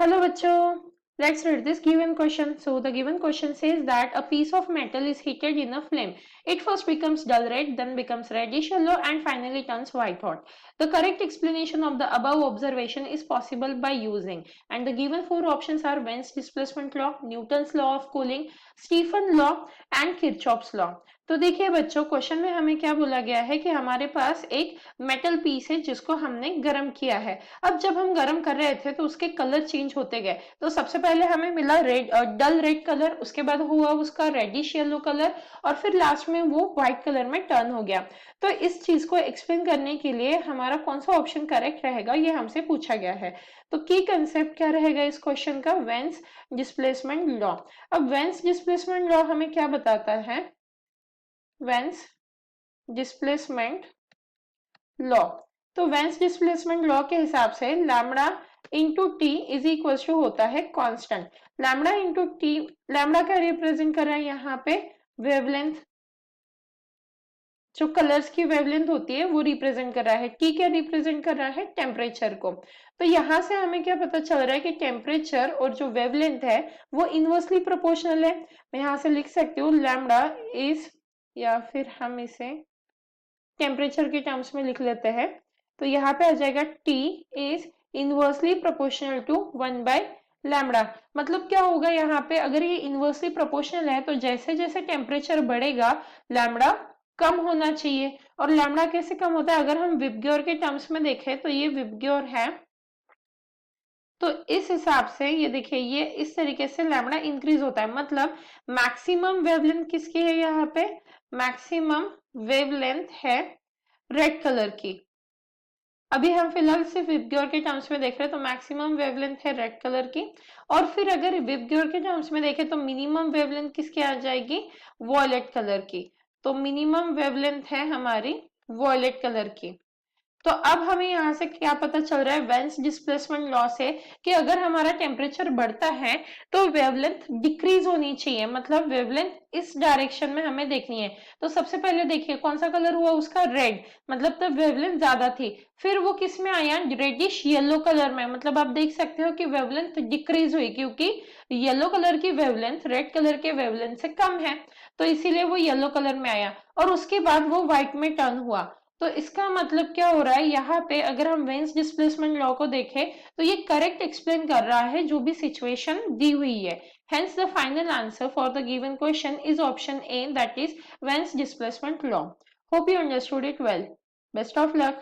Hello bachcho, let's read this given question. So the given question says that a piece of metal is heated in a flame. It first becomes dull red, then becomes reddish yellow and finally turns white hot. The correct explanation of the above observation is possible by using, and the given four options are Wen's displacement law, Newton's law of cooling, Stephen law and Kirchhoff's law. तो देखिए बच्चों, question में हमें क्या बोला गया है कि हमारे पास एक मेटल पीस है जिसको हमने गर्म किया है। अब जब हम गर्म कर रहे थे तो उसके कलर चेंज होते गए। तो सबसे पहले हमें मिला रेड, डल रेड कलर, उसके बाद हुआ उसका रेडिश येलो कलर और फिर लास्ट में वो व्हाइट कलर में टर्न हो गया। तो इस चीज को एक्सप्लेन करने के लिए हमारा कौन सा ऑप्शन करेक्ट रहेगा ये हमसे पूछा गया है। तो की कंसेप्ट क्या रहेगा इस क्वेश्चन का? Wien's displacement law. अब वेन्स डिस्प्लेसमेंट लॉ हमें क्या बताता है? वेन्स डिस्प्लेसमेंट लॉ, तो वेन्स डिस्प्लेसमेंट लॉ के हिसाब से lambda into T is equal to होता है constant. Lambda into T, lambda क्या रिप्रेजेंट कर रहा है यहाँ पे? वेवलेंथ, जो कलर्स की वेवलेंथ होती है वो रिप्रेजेंट कर रहा है। टी क्या रिप्रेजेंट कर रहा है? टेम्परेचर को। तो यहां से हमें क्या पता चल रहा है कि टेम्परेचर और जो वेवलेंथ है वो इनवर्सली प्रोपोर्शनल है। मैं यहां से लिख सकती हूँ लैम्बडा इज, या फिर हम इसे टेम्परेचर के टर्म्स में लिख लेते हैं। तो यहाँ पे आ जाएगा T is inversely proportional to 1 by lambda. मतलब क्या होगा यहाँ पे, अगर ये इनवर्सली प्रोपोर्शनल है तो जैसे जैसे टेम्परेचर बढ़ेगा लैम्बडा कम होना चाहिए। और लैम्बडा कैसे कम होता है? अगर हम विबग्योर के टर्म्स में देखें तो ये विबग्योर है, तो इस हिसाब से ये देखिए ये इस तरीके से लैम्बडा इंक्रीज होता है। मतलब मैक्सिमम वेवलेंथ किसकी है यहाँ पे? मैक्सिमम वेवलेंथ है रेड कलर की। अभी हम फिलहाल सिर्फ विबग्योर के टर्म्स में देख रहे हैं, तो मैक्सिमम वेवलेंथ है रेड कलर की। और फिर अगर विबग्योर के टर्म्स में देखें तो मिनिमम वेवलेंथ किसकी आ जाएगी? वॉयलेट कलर की। तो मिनिमम वेवलेंथ है हमारी वॉयलेट कलर की। तो अब हमें यहाँ से क्या पता चल रहा है वेन्स डिस्प्लेसमेंट लॉ से, कि अगर हमारा टेम्परेचर बढ़ता है तो वेवलेंथ डिक्रीज होनी चाहिए। मतलब वेवलेंथ इस डायरेक्शन में हमें देखनी है। तो सबसे पहले देखिए कौन सा कलर हुआ उसका? रेड, मतलब तब वेवलेंथ ज्यादा थी। फिर वो किस में आया? रेडिश येलो कलर में। मतलब आप देख सकते हो कि वेवलेंथ डिक्रीज हुई क्योंकि येलो कलर की वेवलेंथ रेड कलर के वेवलेंथ से कम है, तो इसीलिए वो येलो कलर में आया और उसके बाद वो व्हाइट में टर्न हुआ। तो इसका मतलब क्या हो रहा है यहाँ पे, अगर हम वेन्स डिस्प्लेसमेंट लॉ को देखें तो ये करेक्ट एक्सप्लेन कर रहा है जो भी सिचुएशन दी हुई है। Hence the final answer for the given question is option A, that is Wen's displacement law. Hope you understood it well. Best of luck.